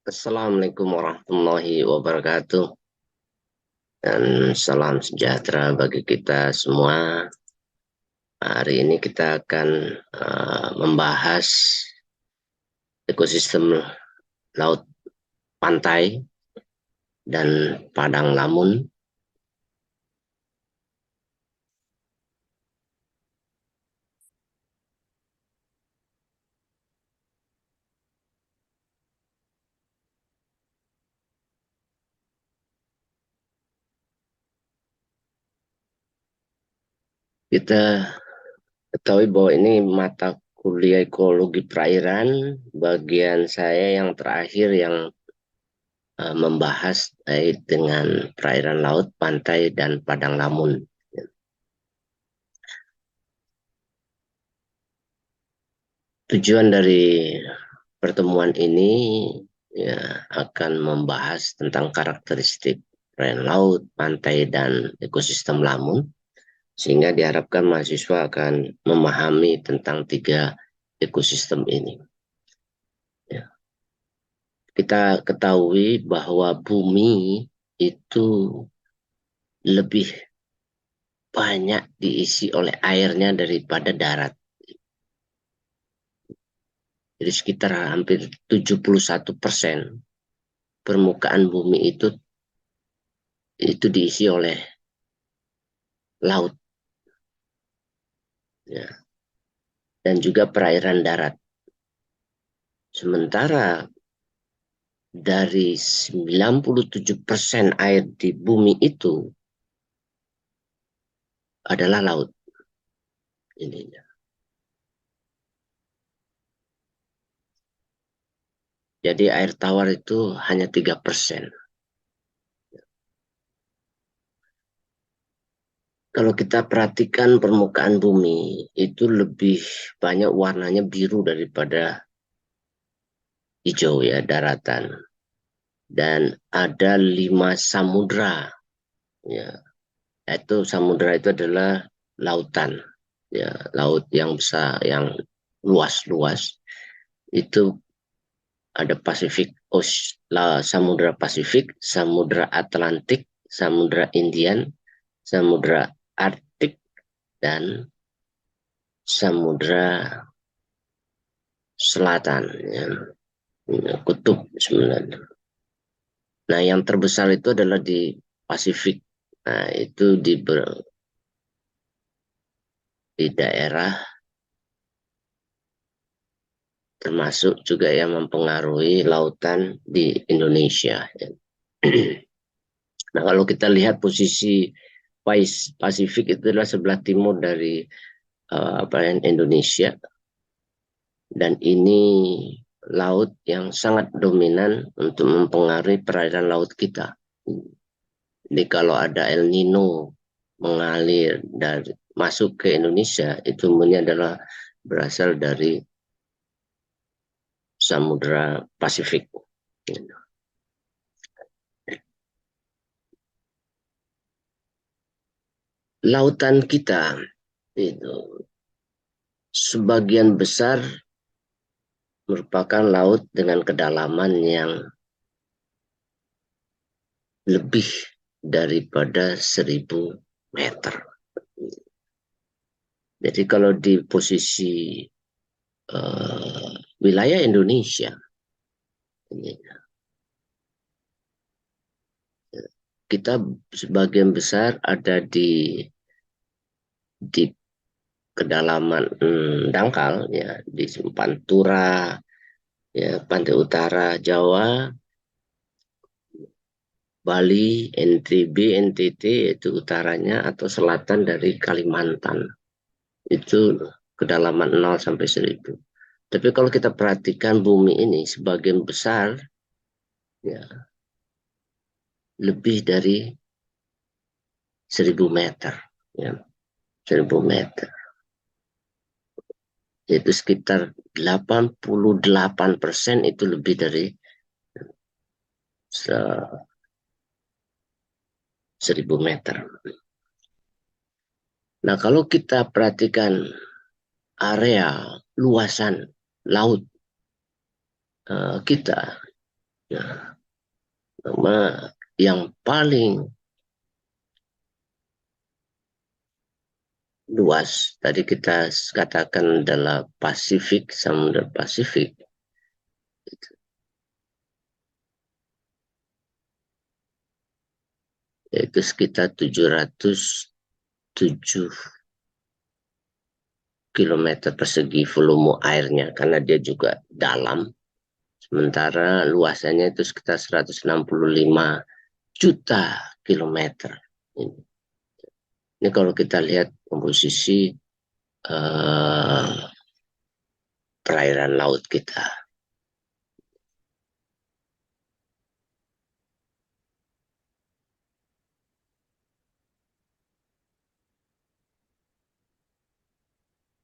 Assalamualaikum warahmatullahi wabarakatuh dan salam sejahtera bagi kita semua. Hari ini kita akan membahas ekosistem laut pantai dan padang lamun. Kita ketahui bahwa ini mata kuliah ekologi perairan, bagian saya yang terakhir yang membahas dengan perairan laut, pantai, dan padang lamun. Tujuan dari pertemuan ini akan membahas tentang karakteristik perairan laut, pantai, dan ekosistem lamun, sehingga diharapkan mahasiswa akan memahami tentang tiga ekosistem ini. Ya. Kita ketahui bahwa bumi itu lebih banyak diisi oleh airnya daripada darat. Jadi sekitar hampir 71% permukaan bumi itu diisi oleh laut, ya, dan juga perairan darat. Sementara dari 97% air di bumi itu adalah laut. Ininya. Jadi air tawar itu hanya 3%. Kalau kita perhatikan permukaan bumi itu lebih banyak warnanya biru daripada hijau, ya, daratan. Dan ada 5 samudra, ya. Itu samudra itu adalah lautan, ya, laut yang besar, yang luas-luas. Itu ada Samudra Pasifik, Samudra Atlantik, Samudra Indian, Samudra Arktik, dan Samudra Selatan, ya. Kutub sebenarnya. Nah, yang terbesar itu adalah di Pasifik. Nah, itu di daerah, termasuk juga yang mempengaruhi lautan di Indonesia, ya. Nah, kalau kita lihat posisi Pasifik itu adalah sebelah timur dari Indonesia, dan ini laut yang sangat dominan untuk mempengaruhi perairan laut kita. Jadi kalau ada El Nino mengalir dari masuk ke Indonesia, itu semuanya adalah berasal dari Samudra Pasifik. Lautan kita itu sebagian besar merupakan laut dengan kedalaman yang lebih daripada 1.000 meter. Jadi kalau di posisi wilayah Indonesia, kita sebagian besar ada di kedalaman dangkal, ya, di Pantura, ya, pantai utara Jawa, Bali, NTB, NTT itu utaranya, atau selatan dari Kalimantan. Itu kedalaman 0 sampai 1.000. Tapi kalau kita perhatikan bumi ini sebagian besar, ya, lebih dari 1.000 meter, ya, 1.000 meter. Yaitu sekitar 88% itu lebih dari 1.000 meter. Nah, kalau kita perhatikan area luasan laut kita, Nah, nama yang paling luas tadi kita katakan adalah Pasifik, Samudra Pasifik. Yaitu sekitar 707 kilometer persegi volume airnya, karena dia juga dalam. Sementara luasannya itu sekitar 165 juta kilometer. Ini kalau kita lihat komposisi eh, perairan laut kita.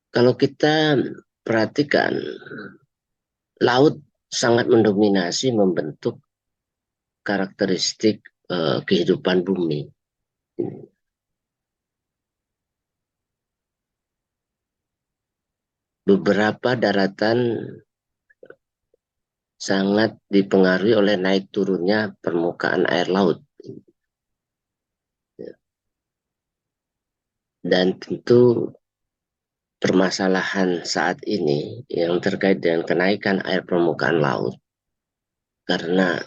Kalau kita perhatikan, laut sangat mendominasi membentuk karakteristik kehidupan bumi. Beberapa daratan sangat dipengaruhi oleh naik turunnya permukaan air laut. Dan tentu permasalahan saat ini yang terkait dengan kenaikan air permukaan laut karena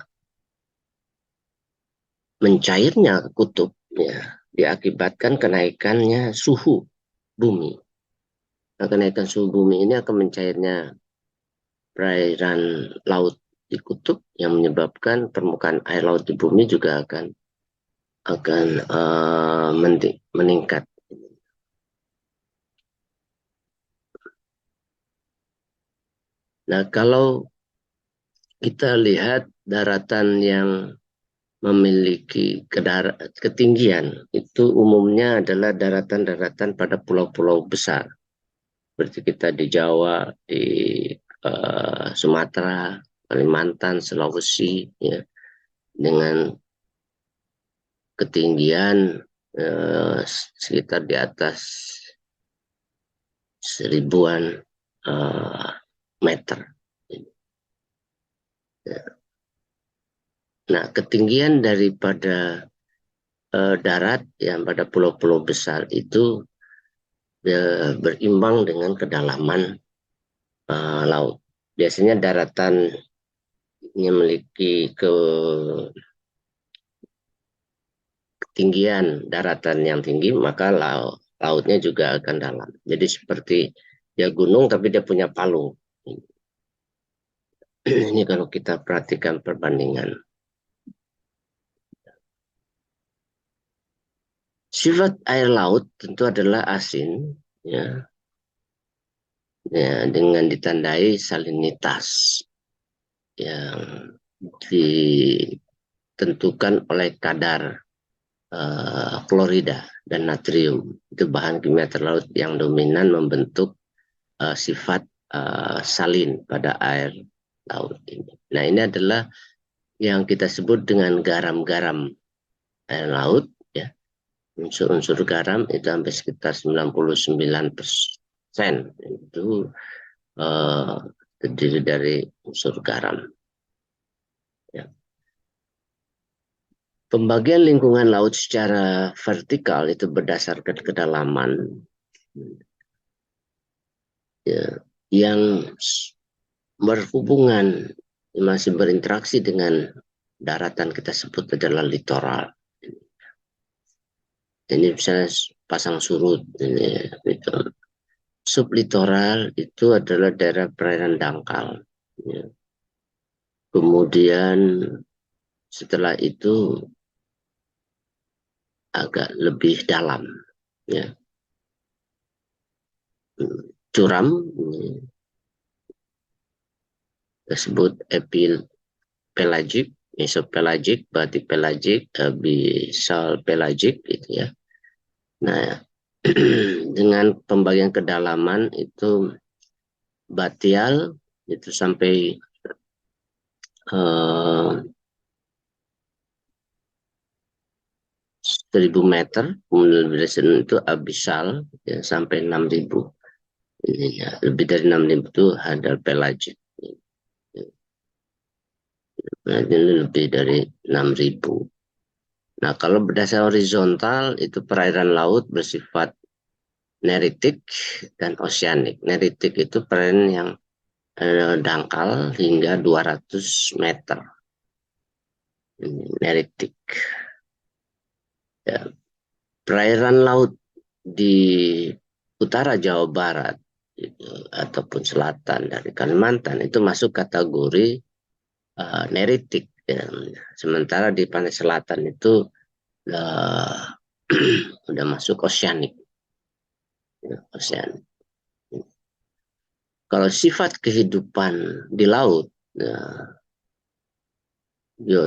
mencairnya kutub ya, diakibatkan kenaikannya suhu bumi. Nah, kenaikan suhu bumi ini akan mencairnya perairan laut di kutub yang menyebabkan permukaan air laut di bumi juga akan meningkat. Nah, kalau kita lihat daratan yang memiliki ketinggian, itu umumnya adalah daratan-daratan pada pulau-pulau besar. Seperti kita di Jawa, di Sumatera, Kalimantan, Sulawesi, ya, dengan ketinggian sekitar di atas 1000-an meter. Nah, ketinggian daripada darat yang pada pulau-pulau besar itu berimbang dengan kedalaman laut. Biasanya daratan ini memiliki ketinggian daratan yang tinggi, maka lautnya juga akan dalam. Jadi seperti ya gunung tapi dia punya palung. Ini kalau kita perhatikan perbandingan. Sifat air laut tentu adalah asin, ya, ya dengan ditandai salinitas yang ditentukan oleh kadar klorida dan natrium. Itu bahan kimia terlaut yang dominan membentuk sifat salin pada air laut ini. Nah, ini adalah yang kita sebut dengan garam-garam air laut, ya. Unsur-unsur garam itu sampai sekitar 99% itu terdiri dari unsur garam. Ya. Pembagian lingkungan laut secara vertikal itu berdasarkan kedalaman, ya, yang berhubungan masih berinteraksi dengan daratan kita sebut adalah litoral. Ini misalnya pasang surut ini gitu. Sublitoral itu adalah daerah perairan dangkal, ya. Kemudian setelah itu agak lebih dalam, ya. Curam tersebut epipelagic, mesopelagic, batipelagic, abyssal pelagic gitu ya. Nah, dengan pembagian kedalaman itu batial itu sampai 1000 meter, kemudian itu abyssal ya, sampai 6000. Ini ya, lebih dari 6000 itu hadal pelagik. Nah, ini lebih dari 6.000. Nah, kalau berdasar horizontal itu perairan laut bersifat neritik dan oceanic. Neritik itu perairan yang dangkal hingga 200 meter. Ini neritik. Ya. Perairan laut di utara Jawa Barat itu, ataupun selatan dari Kalimantan itu masuk kategori neritik. Ya. Sementara di pantai selatan itu uh, udah masuk oceanic. Ya, oceanic. Kalau sifat kehidupan di laut, ya,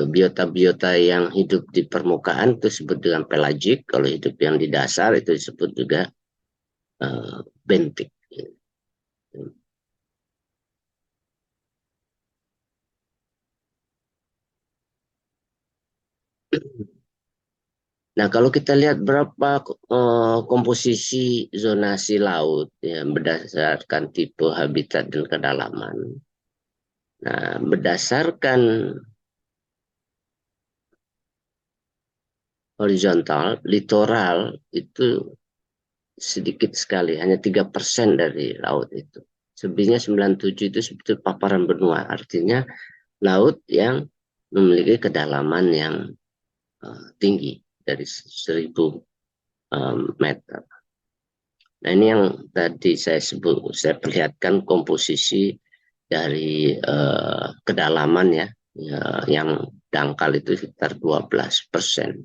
biota-biota yang hidup di permukaan itu disebut dengan pelagik. Kalau hidup yang di dasar itu disebut juga bentik. Nah, kalau kita lihat berapa komposisi zonasi laut ya, berdasarkan tipe habitat dan kedalaman. Nah, berdasarkan horizontal, litoral itu sedikit sekali, hanya 3% dari laut itu. Selebihnya 97 itu sebetulnya paparan benua, artinya laut yang memiliki kedalaman yang tinggi dari 1.000 meter. Nah, ini yang tadi saya perlihatkan komposisi dari kedalaman ya, yang dangkal itu sekitar 12%.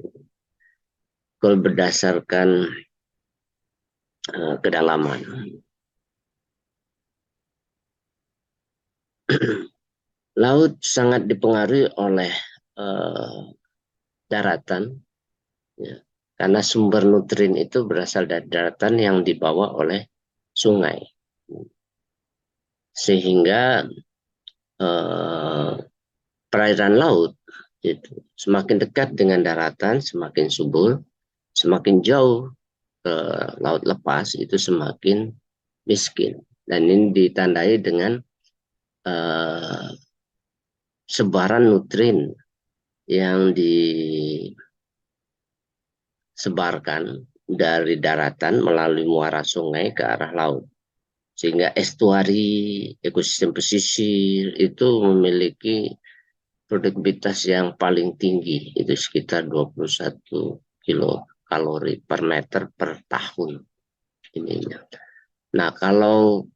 Kalau berdasarkan kedalaman, laut sangat dipengaruhi oleh daratan, ya, karena sumber nutrien itu berasal dari daratan yang dibawa oleh sungai, sehingga eh, perairan laut itu semakin dekat dengan daratan semakin subur, semakin jauh ke laut lepas itu semakin miskin. Dan ini ditandai dengan eh, sebaran nutrien yang disebarkan dari daratan melalui muara sungai ke arah laut. Sehingga estuari, ekosistem pesisir itu memiliki produktivitas yang paling tinggi, itu sekitar 21 kilokalori per meter per tahun ininya. Nah, kalau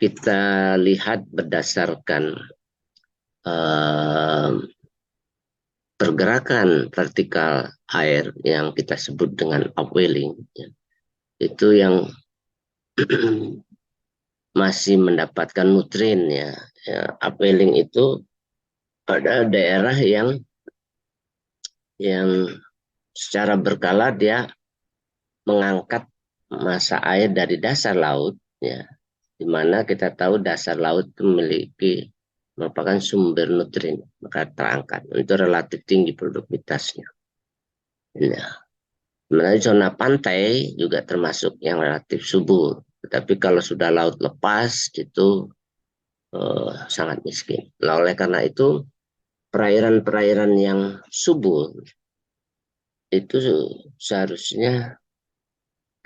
kita lihat berdasarkan eh, pergerakan vertikal air yang kita sebut dengan upwelling, ya, itu yang masih mendapatkan nutrien ya. Ya, upwelling itu pada daerah yang secara berkala dia mengangkat massa air dari dasar laut ya, di mana kita tahu dasar laut itu memiliki merupakan sumber nutrien maka terangkat itu relatif tinggi produktivitasnya. Nah, sebenarnya zona pantai juga termasuk yang relatif subur, tetapi kalau sudah laut lepas itu sangat miskin. Nah, oleh karena itu perairan-perairan yang subur itu seharusnya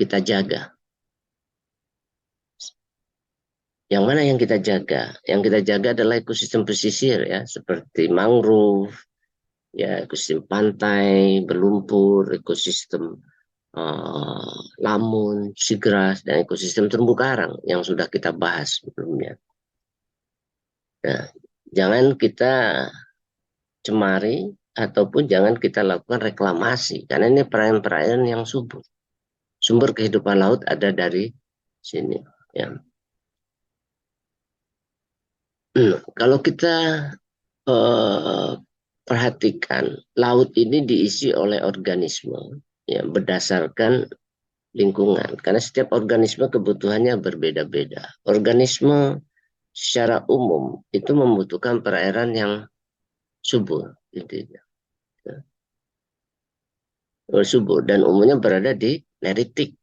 kita jaga. Yang mana yang kita jaga? Yang kita jaga adalah ekosistem pesisir ya, seperti mangrove, ya ekosistem pantai, berlumpur, ekosistem lamun, seagrass, dan ekosistem terumbu karang yang sudah kita bahas sebelumnya. Nah, jangan kita cemari ataupun jangan kita lakukan reklamasi karena ini perairan-perairan yang subur. Sumber kehidupan laut ada dari sini. Ya. Kalau kita eh, perhatikan, laut ini diisi oleh organisme ya, berdasarkan lingkungan. Karena setiap organisme kebutuhannya berbeda-beda. Organisme secara umum itu membutuhkan perairan yang subur. Gitu. Subur dan umumnya berada di neritik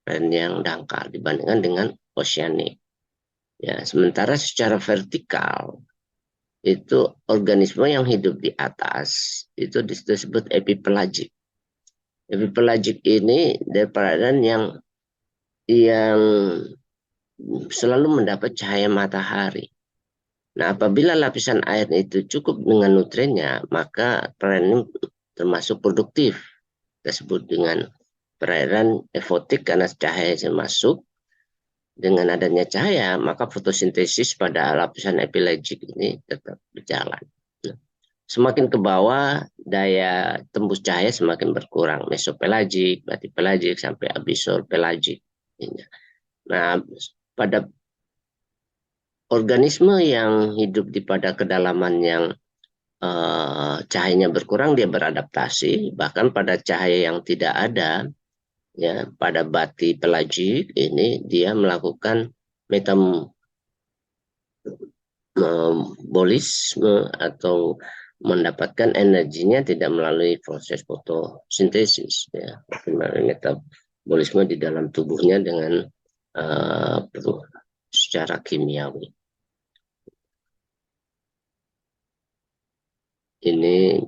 dan yang dangkal dibandingkan dengan oceanic. Ya, sementara secara vertikal itu organisme yang hidup di atas itu disebut epipelagik. Epipelagik ini dari perairan yang selalu mendapat cahaya matahari. Nah, apabila lapisan air itu cukup dengan nutriennya, maka perairan ini termasuk produktif. Kita sebut dengan perairan efotik karena cahaya yang masuk. Dengan adanya cahaya, maka fotosintesis pada lapisan epipelagik ini tetap berjalan. Nah, semakin ke bawah, daya tembus cahaya semakin berkurang. Mesopelagik, batipelagik, sampai abyssopelagik. Nah, pada organisme yang hidup pada kedalaman yang cahayanya berkurang, dia beradaptasi. Bahkan pada cahaya yang tidak ada, ya, pada batipelagik ini dia melakukan metabolisme atau mendapatkan energinya tidak melalui proses fotosintesis, ya, melalui metabolisme di dalam tubuhnya dengan secara kimiawi. Ini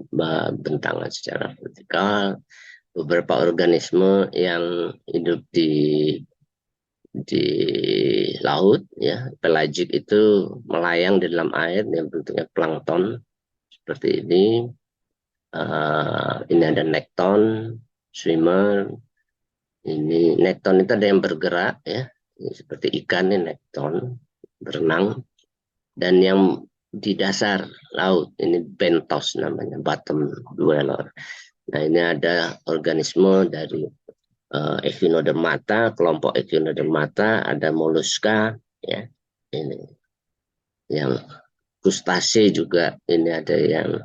bentangan secara vertikal. Beberapa organisme yang hidup di laut, ya, pelagik itu melayang di dalam air yang bentuknya plankton seperti ini. Ini ada nekton, swimmer. Ini nekton itu ada yang bergerak, ya, ini seperti ikan ini nekton berenang. Dan yang di dasar laut ini bentos namanya, bottom dweller. Nah, ini ada organisme dari Echinodermata, kelompok Echinodermata, ada moluska, ya, ini yang krustase juga, ini ada yang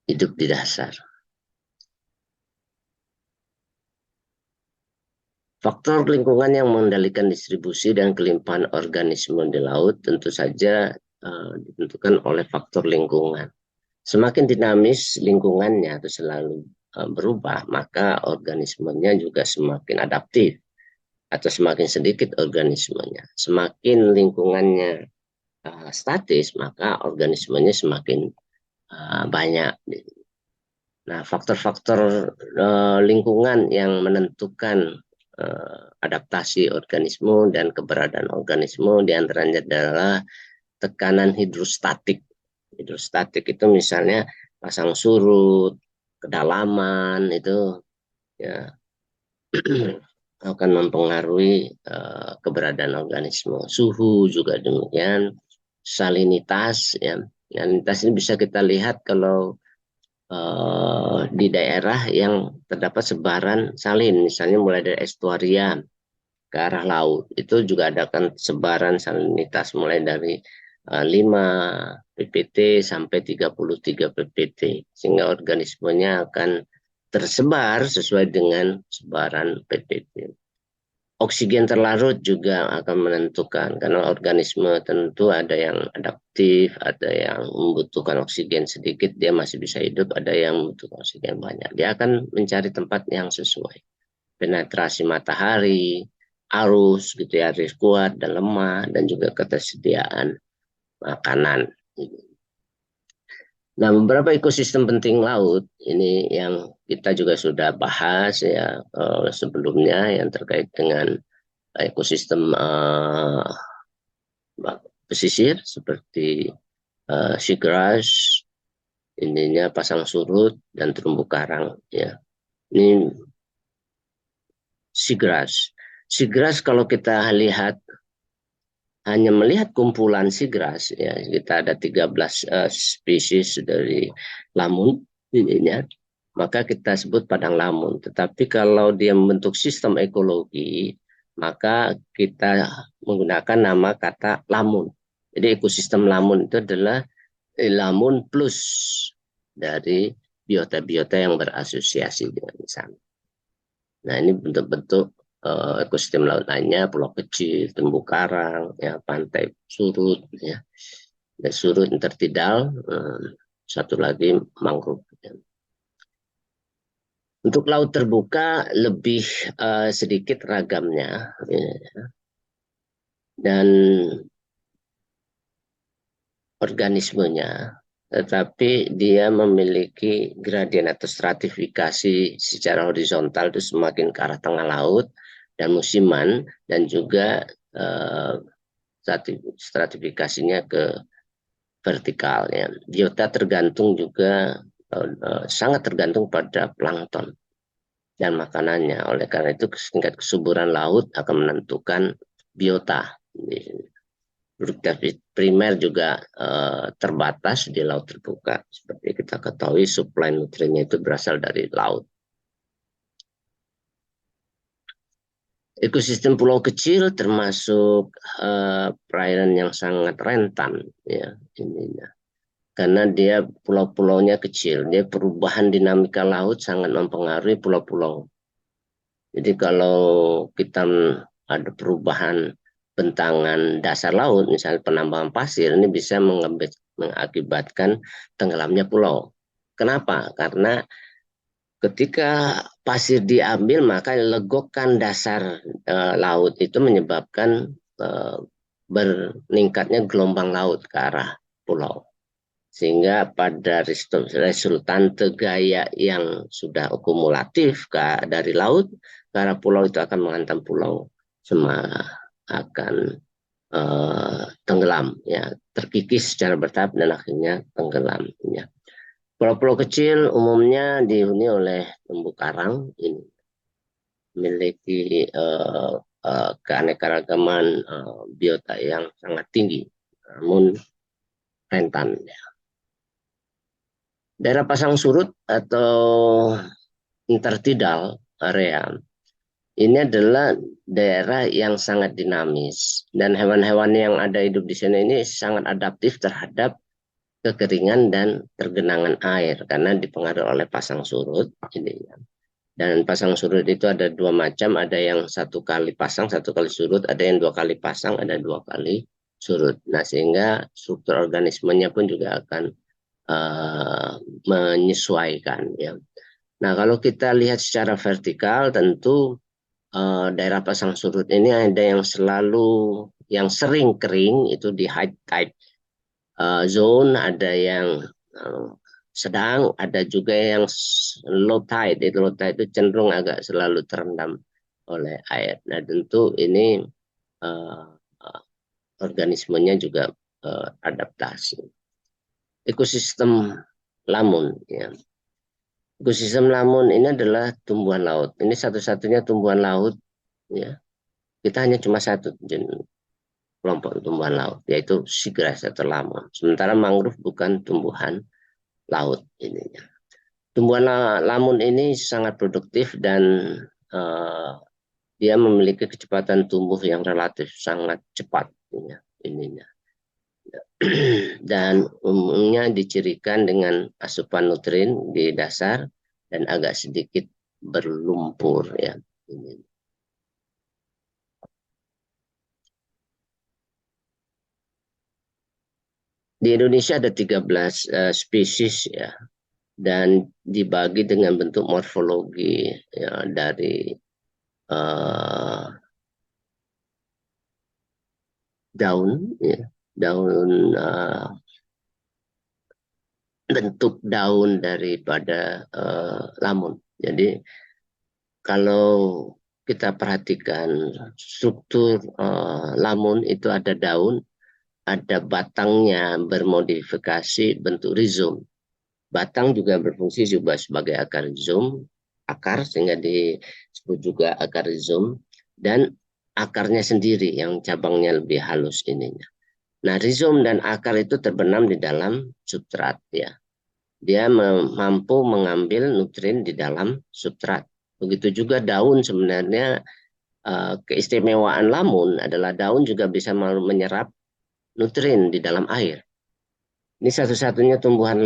hidup di dasar. Faktor lingkungan yang mengendalikan distribusi dan kelimpahan organisme di laut tentu saja ditentukan oleh faktor lingkungan. Semakin dinamis lingkungannya itu selalu berubah, maka organismenya juga semakin adaptif atau semakin sedikit organismenya. Semakin lingkungannya statis, maka organismenya semakin banyak. Nah, faktor-faktor lingkungan yang menentukan adaptasi organisme dan keberadaan organisme diantaranya adalah tekanan hidrostatik. Hidrostatik itu misalnya pasang surut, kedalaman itu, ya, akan mempengaruhi keberadaan organisme. Suhu juga demikian, salinitas, ya. Salinitas ini bisa kita lihat kalau di daerah yang terdapat sebaran salin, misalnya mulai dari estuaria ke arah laut, itu juga ada kan sebaran salinitas mulai dari 5 ppt sampai 33 ppt, sehingga organismenya akan tersebar sesuai dengan sebaran ppt. Oksigen terlarut juga akan menentukan, karena organisme tentu ada yang adaptif, ada yang membutuhkan oksigen sedikit, dia masih bisa hidup, ada yang membutuhkan oksigen banyak. Dia akan mencari tempat yang sesuai. Penetrasi matahari, arus, gitu ya, arus kuat dan lemah, dan juga ketersediaan makanan. Nah, beberapa ekosistem penting laut ini yang kita juga sudah bahas, ya, sebelumnya, yang terkait dengan ekosistem pesisir seperti seagrass, ininya pasang surut dan terumbu karang, ya. Ini seagrass. Seagrass kalau kita lihat, hanya melihat kumpulan seagrass, ya, kita ada 13 spesies dari lamun ininya, maka kita sebut padang lamun. Tetapi kalau dia membentuk sistem ekologi, maka kita menggunakan nama kata lamun. Jadi ekosistem lamun itu adalah lamun plus dari biota-biota yang berasosiasi dengan sana. Nah, ini bentuk-bentuk ekosistem laut lainnya, pulau kecil, terumbu karang, ya, pantai surut, ya, dan surut intertidal, satu lagi mangrove. Ya. Untuk laut terbuka lebih sedikit ragamnya, ya. Dan organismenya, tetapi dia memiliki gradien atau stratifikasi secara horizontal itu semakin ke arah tengah laut dan musiman, dan juga stratifikasinya ke vertikal. Ya. Biota tergantung juga sangat tergantung pada plankton dan makanannya. Oleh karena itu tingkat kesuburan laut akan menentukan biota. Produktivitas primer juga terbatas di laut terbuka. Seperti kita ketahui, suplai nutriennya itu berasal dari laut. Ekosistem pulau kecil termasuk perairan yang sangat rentan, ya ininya. Karena dia pulau-pulaunya kecil, dia perubahan dinamika laut sangat mempengaruhi pulau-pulau. Jadi kalau kita ada perubahan bentangan dasar laut, misalnya penambangan pasir, ini bisa mengakibatkan tenggelamnya pulau. Kenapa? Karena ketika pasir diambil, maka legokan dasar laut itu menyebabkan meningkatnya gelombang laut ke arah pulau. Sehingga pada resultante gaya yang sudah kumulatif dari laut ke arah pulau itu akan menghantam pulau, semua akan tenggelam, ya, terkikis secara bertahap dan akhirnya tenggelam. Ya. Pulau-pulau kecil umumnya dihuni oleh terumbu karang, ini memiliki keanekaragaman biota yang sangat tinggi, namun rentan. Ya. Daerah pasang surut atau intertidal area ini adalah daerah yang sangat dinamis, dan hewan-hewan yang ada hidup di sana ini sangat adaptif terhadap kekeringan dan tergenangan air karena dipengaruhi oleh pasang surut. Dan pasang surut itu ada dua macam, ada yang satu kali pasang, satu kali surut, ada yang dua kali pasang, ada dua kali surut. Nah, sehingga struktur organismenya pun juga akan menyesuaikan. Ya. Nah, kalau kita lihat secara vertikal, tentu daerah pasang surut ini ada yang sering kering itu di high tide zone, ada yang sedang, ada juga yang low tide. Low tide itu cenderung agak selalu terendam oleh air. Nah, tentu ini uh, organismenya juga adaptasi. Ekosistem lamun, ya. Ekosistem lamun ini adalah tumbuhan laut. Ini satu-satunya tumbuhan laut, ya. Kita hanya cuma satu kelompok tumbuhan laut, yaitu seagrass atau lamun. Sementara mangrove bukan tumbuhan laut ininya. Tumbuhan lamun ini sangat produktif dan dia memiliki kecepatan tumbuh yang relatif sangat cepat ininya. Dan umumnya dicirikan dengan asupan nutrien di dasar dan agak sedikit berlumpur, ya. Di Indonesia ada 13 spesies, ya, dan dibagi dengan bentuk morfologi, ya, dari daun, ya, daun bentuk daun daripada lamun. Jadi kalau kita perhatikan struktur lamun itu ada daun, ada batangnya bermodifikasi bentuk rizom. Batang juga berfungsi juga sebagai akar rizom, akar sehingga disebut juga akar rizom, dan akarnya sendiri yang cabangnya lebih halus ininya. Nah, rizom dan akar itu terbenam di dalam substrat, ya. Dia mampu mengambil nutrien di dalam substrat. Begitu juga daun, sebenarnya keistimewaan lamun adalah daun juga bisa menyerap nutrien di dalam air. Ini satu-satunya tumbuhan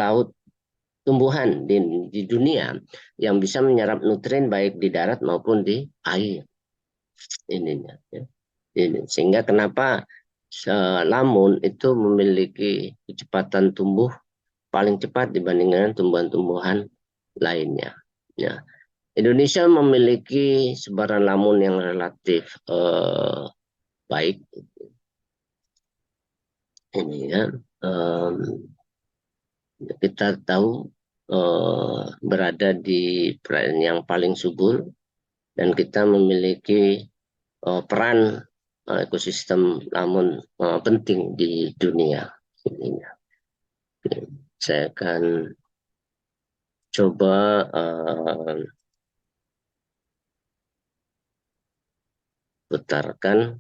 di dunia yang bisa menyerap nutrien baik di darat maupun di air. Ininya, ya. Ini. Sehingga kenapa lamun itu memiliki kecepatan tumbuh paling cepat dibandingkan tumbuhan-tumbuhan lainnya. Ya. Indonesia memiliki sebaran lamun yang relatif baik. ini ya. Em, kita tahu berada di perairan yang paling subur dan kita memiliki peran ekosistem lamun penting di dunia. Ininya. Oke, saya akan coba putarkan.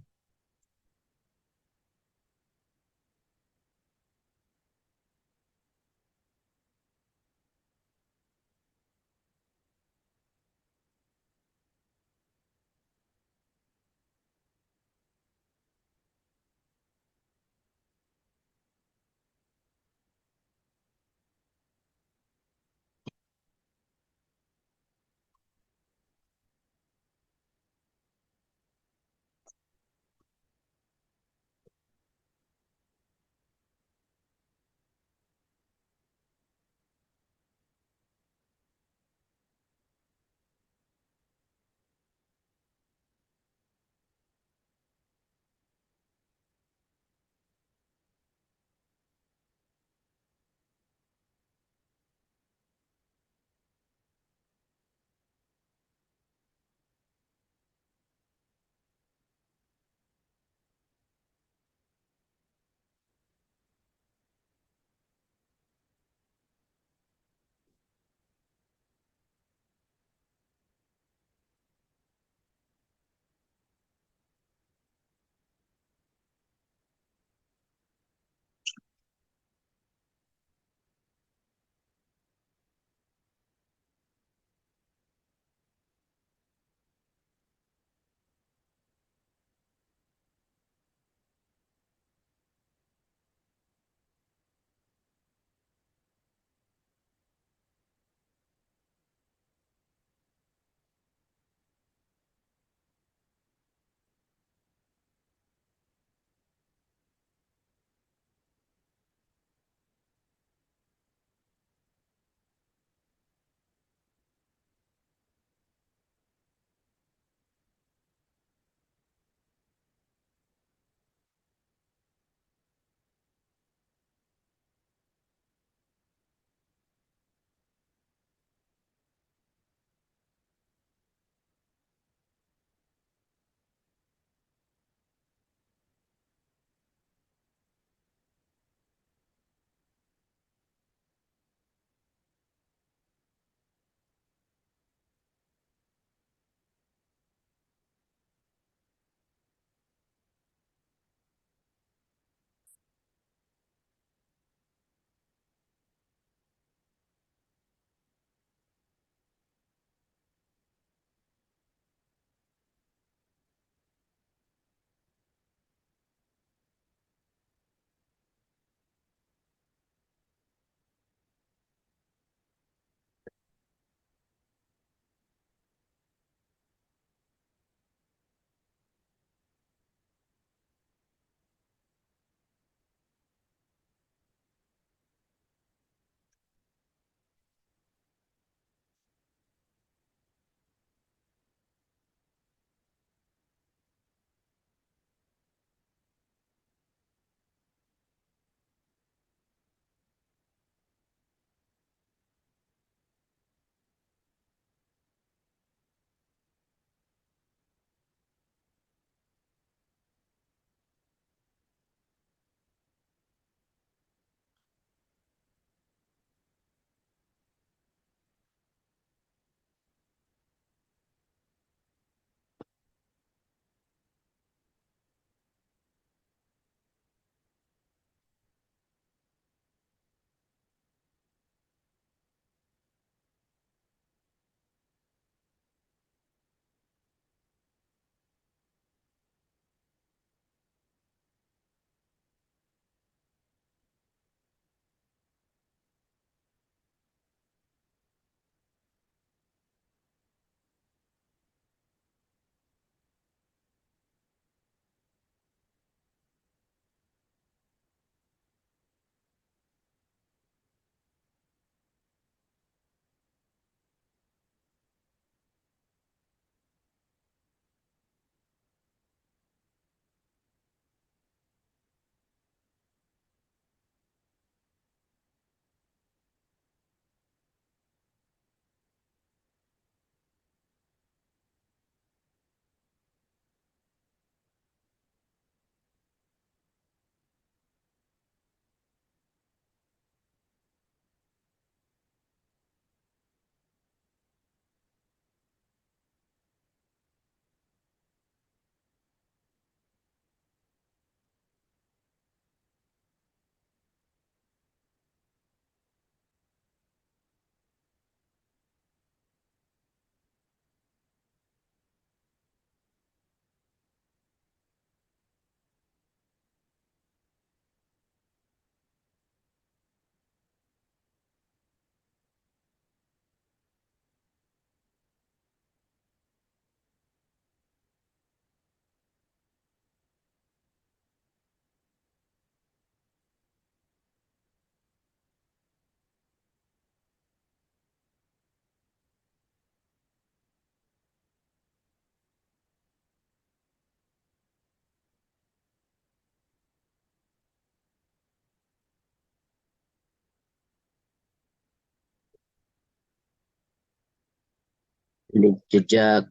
Ini jejak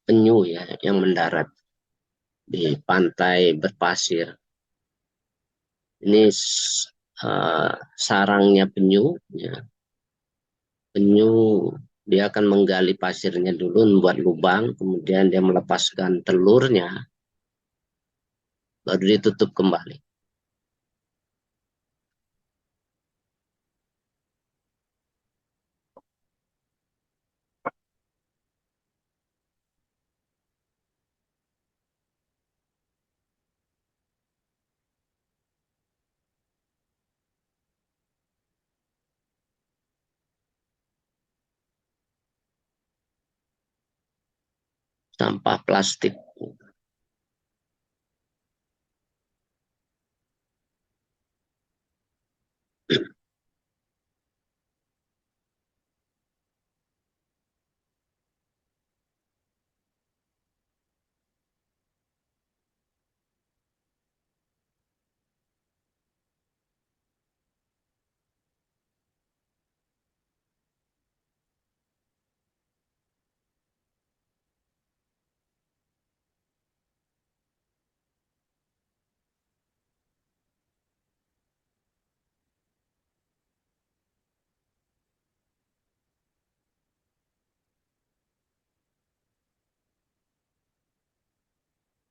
penyu ya yang mendarat di pantai berpasir. Ini sarangnya penyu. Ya. Penyu dia akan menggali pasirnya dulu, membuat lubang, kemudian dia melepaskan telurnya, baru ditutup kembali. Sampah plastik.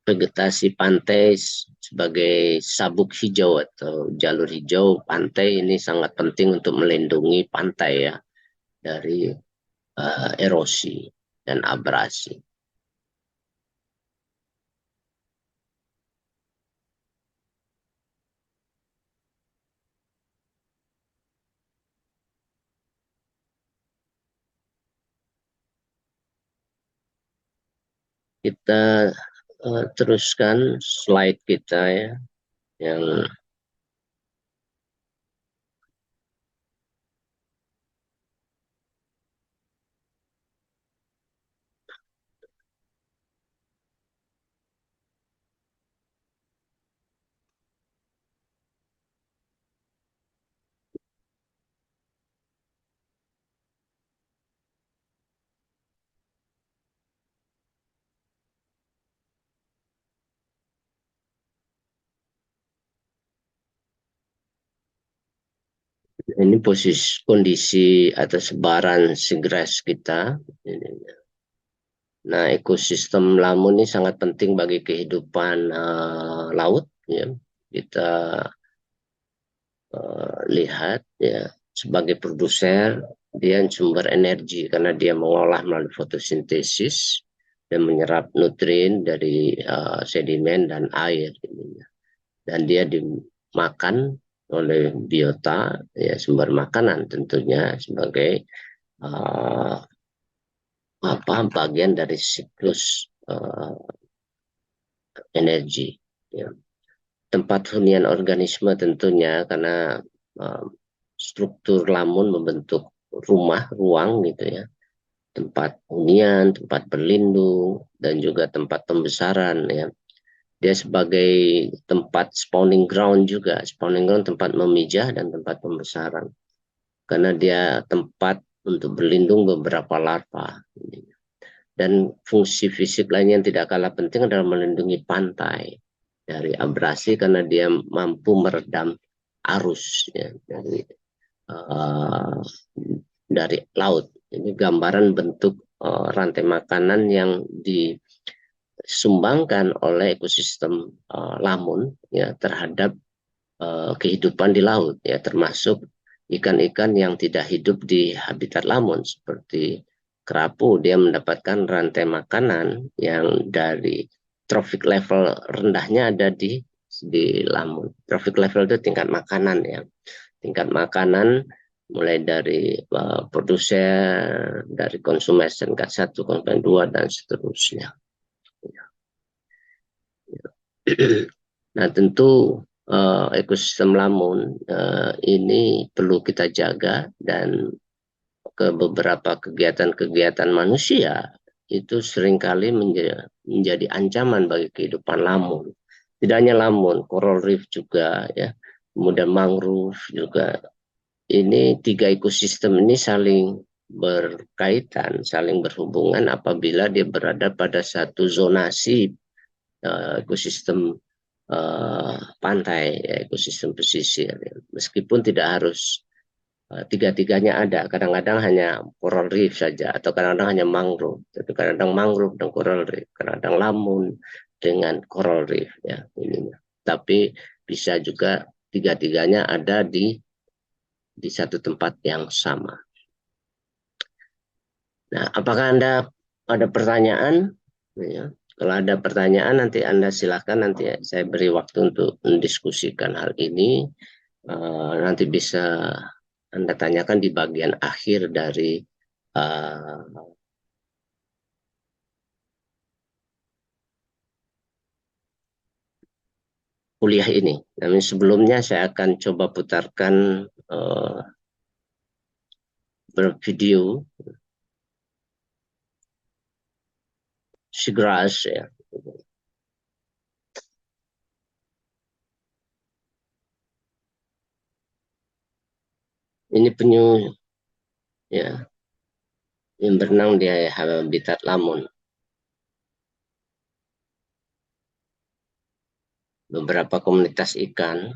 Vegetasi pantai sebagai sabuk hijau atau jalur hijau pantai ini sangat penting untuk melindungi pantai ya dari erosi dan abrasi. Kita teruskan slide kita ya, yang ini posisi kondisi atau sebaran seagrass kita. Nah, ekosistem lamun ini sangat penting bagi kehidupan laut. Ya. Kita lihat ya sebagai produser dia sumber energi karena dia mengolah melalui fotosintesis dan menyerap nutrien dari sedimen dan air. Dan dia dimakan oleh biota ya sumber makanan tentunya sebagai uh, apa bagian dari siklus energi ya. Tempat hunian organisme tentunya karena uh, struktur lamun membentuk rumah ruang gitu ya, tempat hunian, tempat berlindung dan juga tempat pembesaran ya. Dia sebagai tempat spawning ground juga, spawning ground tempat memijah dan tempat pembesaran. Karena dia tempat untuk berlindung beberapa larva. Dan fungsi fisik lainnya yang tidak kalah penting adalah melindungi pantai dari abrasi karena dia mampu meredam arus ya, uh, dari laut. Ini gambaran bentuk rantai makanan yang disumbangkan oleh ekosistem lamun ya terhadap kehidupan di laut ya termasuk ikan-ikan yang tidak hidup di habitat lamun seperti kerapu. Dia mendapatkan rantai makanan yang dari trophic level rendahnya ada di lamun. Trophic level itu tingkat makanan ya, tingkat makanan mulai dari produser, dari konsumen tingkat 1, konsumen 2 dan seterusnya. Nah, tentu ekosistem lamun ini perlu kita jaga dan ke beberapa kegiatan-kegiatan manusia itu seringkali menjadi ancaman bagi kehidupan lamun. Tidak hanya lamun, coral reef juga ya, kemudian mangrove juga. Ini tiga ekosistem ini saling berkaitan, saling berhubungan apabila dia berada pada satu zonasi ekosistem pantai, ya, ekosistem pesisir. Meskipun tidak harus tiga-tiganya ada, kadang-kadang hanya coral reef saja, atau kadang-kadang hanya mangrove, tapi kadang-kadang mangrove dan coral reef, kadang-kadang lamun dengan coral reef, ya ininya. Tapi bisa juga tiga-tiganya ada di satu tempat yang sama. Nah, apakah Anda ada pertanyaan? Ya. Kalau ada pertanyaan, nanti Anda silakan, nanti saya beri waktu untuk mendiskusikan hal ini. Nanti bisa Anda tanyakan di bagian akhir dari uh, kuliah ini. Namun sebelumnya saya akan coba putarkan bervideo seagrass, ya. Ini penyu, ya, yang berenang di habitat lamun. Beberapa komunitas ikan.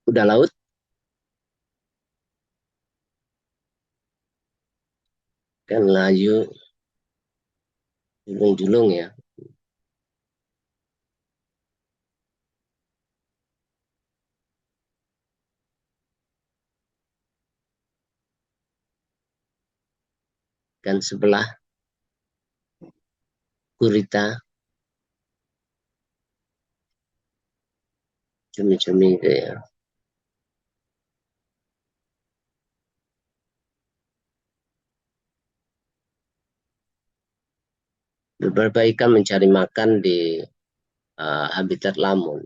Udah laut kan laju julung-julung, ya. Kan sebelah gurita, cumi-cumi itu, ya. Beberapa ikan mencari makan di habitat lamun.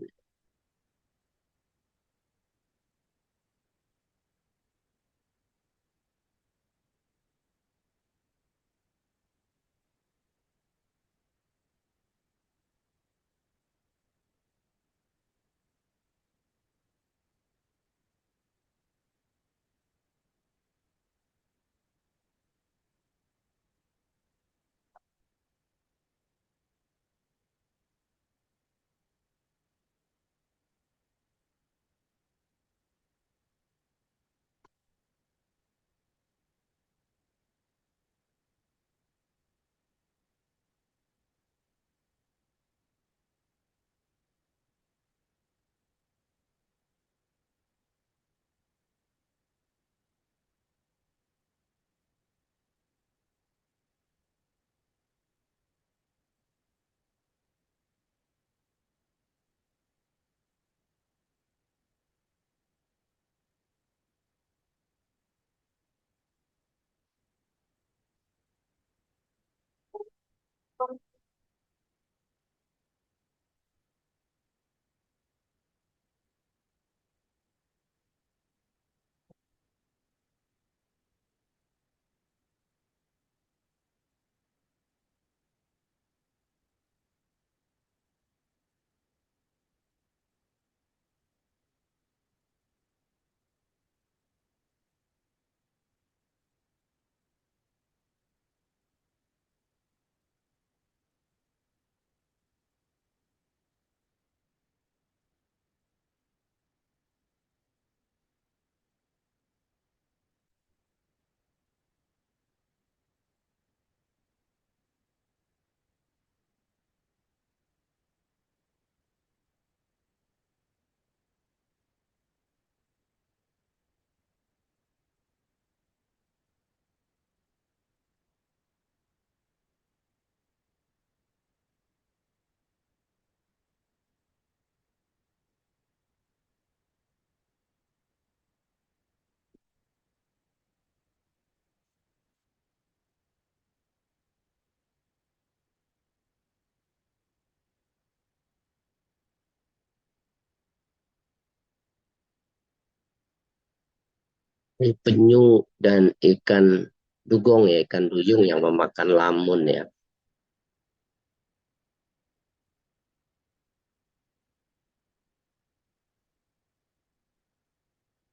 Penyu dan ikan dugong, ya, ikan duyung yang memakan lamun, ya.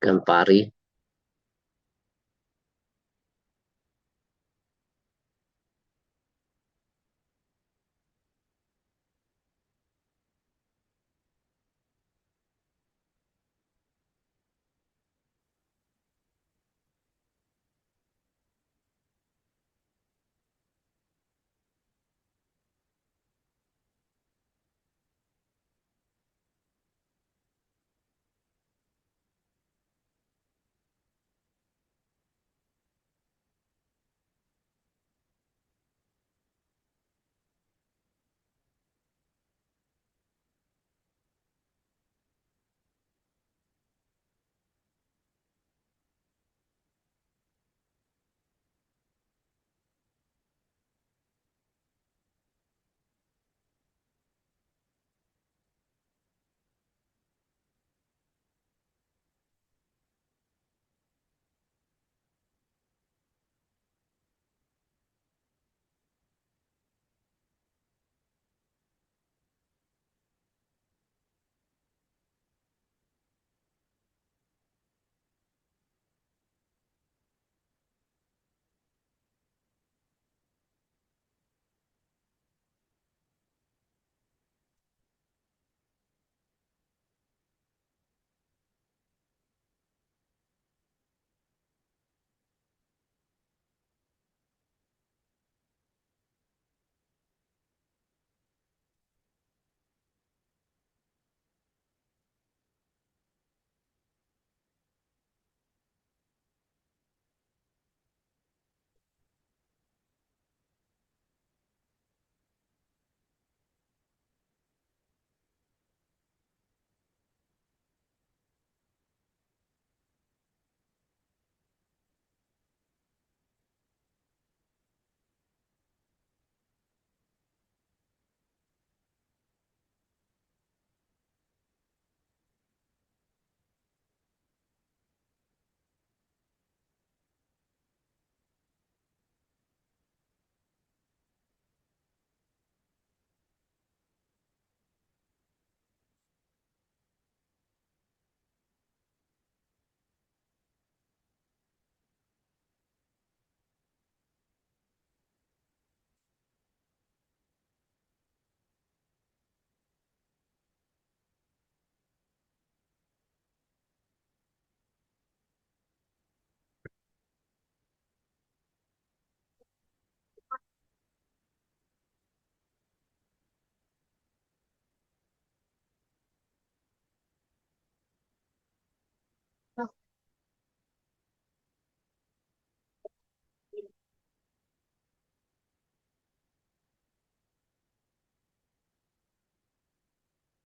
Campari